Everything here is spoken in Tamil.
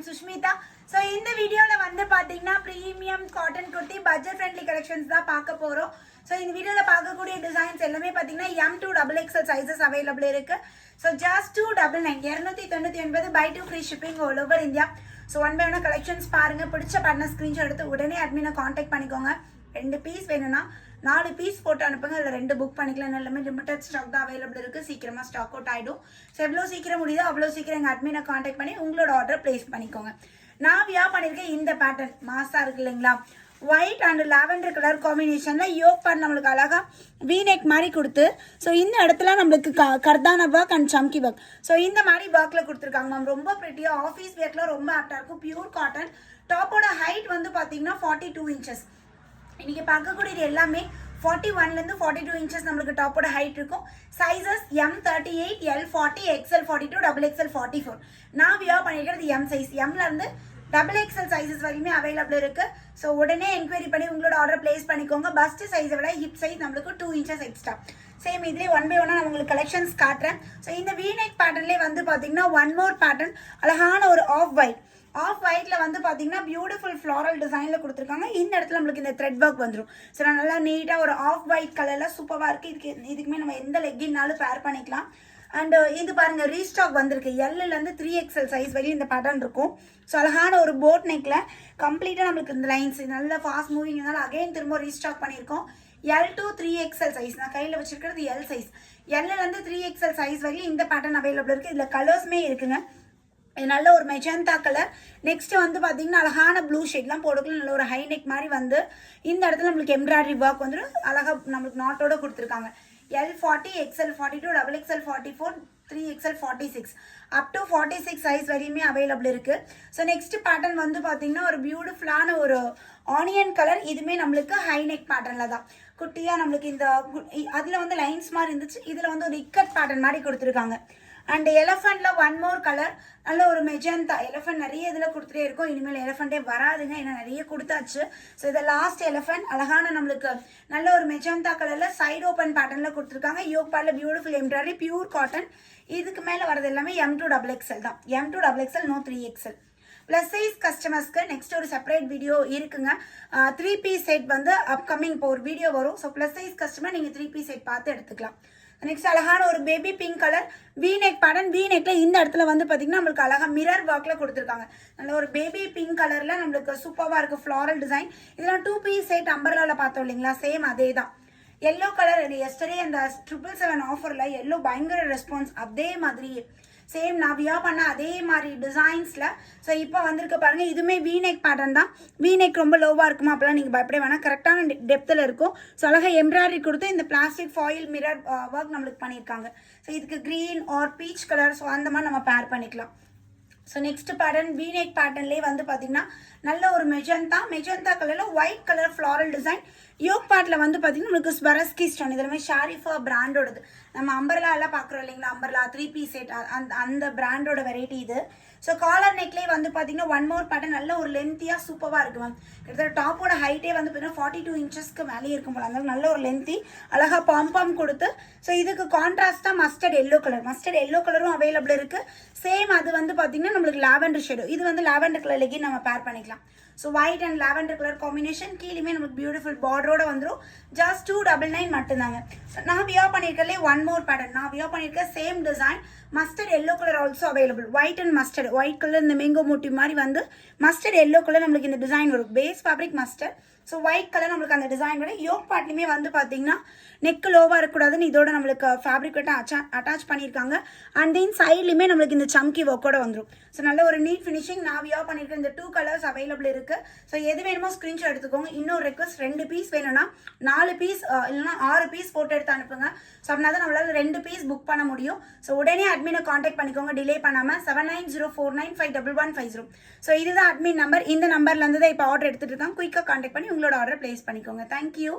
Sushmita. So in the video la vandu pathina premium cotton kurti budget friendly collections da paaka porom. So in video la paakakuriya designs ellame pathina M to XXL sizes available irukku. So just 299 299 buy 2 free shipping all over India. So one by one collections பாருங்க பிடிச்ச partner screenshot எடுத்து உடனே admin கான்டாக்ட் பண்ணிக்கோங்க. 2 பீஸ் வேணும்னா 4 பீஸ் போட்டு அனுப்புங்க. இல்ல 2 புக் பண்ணிக்கலாம். எல்லாமே லிமிட்டட் ஸ்டாக் தான் அவேலபிள் இருக்கு. சீக்கிரமா ஸ்டாக் அவுட் ஆயிடும். சோ எவ்வளவு சீக்கிரம் முடியுதோ அவ்வளவு சீக்கிரம் எங்க அட்மினை கான்டாக்ட் பண்ணி உங்களோட ஆர்டர் பிளேஸ் பண்ணிக்கோங்க. நான் வியா பண்ணிருக்கேன் இந்த பேட்டர்ன் மாசா இருக்கு இல்லைங்களா? ஒயிட் அண்ட் லாவெண்டர் கலர் காம்பினேஷன்ல யோக் பார்ட் நம்மளுக்கு அழகா வி நெக் மாதிரி கொடுத்து ஸோ இந்த இடத்துல நம்மளுக்கு கர்தான ஒர்க் அண்ட் சம்கி ஒர்க் ஸோ இந்த மாதிரி ஒர்க்ல கொடுத்துருக்காங்க மேம். ரொம்ப ப்ரிட்டியா ஆஃபீஸ் வேர்க்ல ரொம்ப ஆப்டா இருக்கும். Pure cotton. டாப்போட ஹைட் வந்து பாத்தீங்கன்னா 42 இன்ச்சஸ். இன்னைக்கு பார்க்கக்கூடியது எல்லாமே 41ல இருந்து 42 இன்ச்சஸ் நம்மளுக்கு டாப்போட ஹைட் இருக்கும். Sizes M38, L40, XL42, XXL44. நான் வியா பண்ணிருக்கிறது M சைஸ். Mல இருந்து XXL சைஸஸ் வரையுமே அவைலபிள் இருக்கு. ஸோ உடனே என்கொயரி பண்ணி உங்களோட ஆர்டர் பிளேஸ் பண்ணிக்கோங்க. பஸ்ட் சைஸை விட ஹிப் சைஸ் நம்மளுக்கு 2 இன்ச்சஸ் எக்ஸ்ட்ரா. சேம் இதுலேயே ஒன் பை ஒன்னா நான் உங்களுக்கு கலெக்ஷன்ஸ் காட்டுறேன். ஸோ இந்த வீநெக் பேட்டர்ன்லேயே வந்து பார்த்தீங்கன்னா ஒன் மோர் பேட்டர்ன் அழகான ஒரு ஆஃப் ஒயிட்ல வந்து பாத்தீங்கன்னா பியூட்டிஃபுல் ஃப்ளாரல் டிசைன்ல கொடுத்துருக்காங்க. இந்த இடத்துல நம்மளுக்கு இந்த த்ரெட் ஒர்க் வந்துடும். ஸோ நல்லா நீட்டா ஒரு ஆஃப் ஒயிட் கலர்ல சூப்பரா இருக்கு. இதுக்குமே நம்ம எந்த லெக்கின்னாலும் பேர் பண்ணிக்கலாம். அண்ட் இது பாருங்க ரீஸ்டாக் வந்திருக்கு. Lல இருந்து 3XL சைஸ் வரையும் இந்த பேட்டர்ன் இருக்கும். ஸோ அழகான ஒரு போட் நெக்ல கம்ப்ளீட்டா நம்மளுக்கு இந்த லைன்ஸ் நல்ல ஃபாஸ்ட் மூவிங் அகைன் திரும்ப ரீஸ்டாக் பண்ணியிருக்கோம். L to 3XL size. நான் கையில வச்சிருக்கிறது L சைஸ். Lல இருந்து 3XL சைஸ் வரையும் இந்த பேட்டர்ன் அவைலபிள் இருக்கு. இதுல கலர்ஸ்மே இருக்குங்க. இது நல்ல ஒரு மெஜந்தா கலர். நெக்ஸ்ட் வந்து பாத்தீங்கன்னா அழகான ப்ளூ ஷேட்லாம் போடுக்கலாம். நல்ல ஒரு ஹை நெக் மாதிரி வந்து இந்த இடத்துல நம்மளுக்கு எம்ப்ராய்டரி ஒர்க் வந்துடும். அழகா நம்மளுக்கு நாட்டோட கொடுத்துருக்காங்க. L40, XL42, XXL44, 3XL46 up to 46 size வரையுமே அவைலபிள் இருக்கு. ஸோ நெக்ஸ்ட் பேட்டர்ன் வந்து பாத்தீங்கன்னா ஒரு பியூட்டிஃபுல்லான ஒரு ஆனியன் கலர். இதுமே நம்மளுக்கு ஹை நெக் பேட்டர்ன்ல தான் குட்டியா நம்மளுக்கு இந்த அதுல வந்து லைன்ஸ் மாதிரி இருந்துச்சு. இதுல வந்து ஒரு இக்கட் பேட்டர்ன் மாதிரி கொடுத்துருக்காங்க. அண்ட் எலஃபண்ட்ல ஒன் மோர் கலர் நல்ல ஒரு மெஜந்தா. எலஃபண்ட் நிறைய இதுல கொடுத்துட்டே இருக்கும். இனிமேல் எலஃபண்டே வராதுங்க, ஏன்னா நிறைய கொடுத்தாச்சு. ஸோ இதை லாஸ்ட் எலஃபண்ட் அழகான நம்மளுக்கு நல்ல ஒரு மெஜந்தா கலர்ல சைடு ஓப்பன் பேட்டர்ன்ல கொடுத்துருக்காங்க. யோக் பார்ட்ல பியூட்டிஃபுல் எம்ப்ராய்டரி பியூர் காட்டன். இதுக்கு மேல வரது எல்லாமே M to XXL தான். M to XXL no 3XL. Plus size கஸ்டமர்ஸ்க்கு நெக்ஸ்ட் ஒரு செப்பரேட் வீடியோ இருக்குங்க. 3 பீஸ் செட் வந்து அப்கமிங் இப்போ ஒரு வீடியோ வரும். ஸோ பிளஸ் சைஸ் கஸ்டமர் நீங்க 3 பீஸ் செட் பார்த்து எடுத்துக்கலாம். நெக்ஸ்ட் அழகான ஒரு baby pink colour V neck pattern. V நெக்ல இந்த இடத்துல வந்து பாத்தீங்கன்னா நம்மளுக்கு அழகா மிரர் ஒர்க்ல கொடுத்துருக்காங்க. நல்ல ஒரு பேபி பிங்க் கலர்ல நம்மளுக்கு சூப்பரா இருக்கு ஃபிளாரல் டிசைன். இதெல்லாம் 2 பீஸ் செட் அம்பர்லால பார்த்தோம் இல்லைங்களா? சேம் அதே தான். எல்லோ கலர் எஸ்டர்டே அந்த 777 ஆஃபர்ல எல்லோ பயங்கர ரெஸ்பான்ஸ். அதே மாதிரி சேம் நான் வியா பண்ண அதே மாதிரி டிசைன்ஸ்ல. ஸோ இப்போ வந்திருக்க பாருங்க. இதுவுமே வீநெக் பேட்டர்ன் தான். வீநெக் ரொம்ப லோவா இருக்குமா அப்பெல்லாம் நீங்க பயப்பட வேணாம். கரெக்டான டெப்த்ல இருக்கும். ஸோ அழகா எம்ப்ராய்டரி கொடுத்து இந்த பிளாஸ்டிக் ஃபாயில் மிரர் ஒர்க் நம்மளுக்கு பண்ணியிருக்காங்க. ஸோ இதுக்கு green or peach colour so அந்த மாதிரி நம்ம பேர் பண்ணிக்கலாம். ஸோ நெக்ஸ்ட் பேட்டர்ன் வீநெக் பேட்டர்ன்லேயே வந்து பார்த்தீங்கன்னா நல்ல ஒரு மெஜந்தா கலரில் white colour floral design. Yoke பார்ட்டில் வந்து பார்த்தீங்கன்னா உங்களுக்கு ஸ்வரஸ்கி ஸ்டோன். இதெல்லாமே ஷாரிஃபா பிராண்டோடது. நம்ம அம்பர்லா எல்லாம் பார்க்குறோம் இல்லைங்களா? அம்பர்லா 3 பீஸ் செட் அந்த பிராண்டோட வெரைட்டி இது. ஸோ காலர் நெக்லேயே வந்து பார்த்தீங்கன்னா ஒன் மோர் பேட்டர்ன் நல்ல ஒரு லென்த்தியாக சூப்பராக இருக்கு மேம். கிட்டத்தட்ட டாப்போட ஹைட்டே வந்து பார்த்தீங்கன்னா 42 இன்ச்சஸ்க்கு மேலே இருக்கும் போல. அதனால நல்ல ஒரு லென்த்தி அழகாக பாம் கொடுத்து. ஸோ இதுக்கு கான்ட்ராஸ்டாக மஸ்டர்ட் எல்லோ கலரும் அவைலபிள் இருக்கு. சேம் அது வந்து பார்த்தீங்கன்னா நம்மளுக்கு லாவெண்டர் ஷேடோ. இது வந்து லாவெண்டர் கலர் லெகின் நம்ம பேர் பண்ணிக்கலாம். So white and lavender colour combination. கீழே நம்மளுக்கு பியூட்டிஃபுல் பார்டரோட வந்துடும். ஜஸ்ட் 299 மட்டும்தாங்க. நான் வியா பண்ணியிருக்கலே ஒன் மோர் பேட்டர்ன். நான் வியா பண்ணியிருக்க same design mustard yellow colour also available. White and mustard. White colour இந்த மேங்கோ மோட்டிவ் மாதிரி வந்து மஸ்டர்ட் எல்லோ கலர் நம்மளுக்கு இந்த டிசைன் வரும். Base fabric mustard. So white colour நம்மளுக்கு அந்த டிசைன் வரும். யோக் பார்ட்லையுமே வந்து பார்த்தீங்கன்னா நெக் லோவாக இருக்கக்கூடாதுன்னு இதோட நம்மளுக்கு ஃபேப்ரிக் அட்டாச் பண்ணியிருக்காங்க. அண்ட் தென் சைட்லையுமே நம்மளுக்கு இந்த சம்கி ஒர்க்கோட வந்துடும். ஸோ நல்ல ஒரு நீட் ஃபினிஷிங். நான் வியா பண்ணியிருக்க இந்த 2 கலர்ஸ் அவைலபிள் இருக்கு. ஸோ எது வேணுமோ ஸ்க்ரீன்ஷாட் எடுத்துக்கோங்க. இன்னொரு ரெக்வஸ்ட் 2 பீஸ் வேணும்னா 4 பீஸ் இல்லைன்னா 6 பீஸ் போட்டு எடுத்து அனுப்புங்க. ஸோ அப்படின்னா தான் நம்மளால 2 பீஸ் புக் பண்ண முடியும். ஸோ உடனே அட்மினை கான்டாக்ட் பண்ணிக்கோங்க டிலே பண்ணாமல். 7904951150. ஸோ இதுதான் அட்மின் நம்பர். இந்த நம்பர்ல இருந்து தான் இப்போ ஆர்டர் எடுத்துட்டு இருக்காங்க. குயிக்காக கான்டாக்ட் பண்ணி உங்களோட ஆர்டர் பிளேஸ் பண்ணிக்கோங்க. தேங்க்யூ.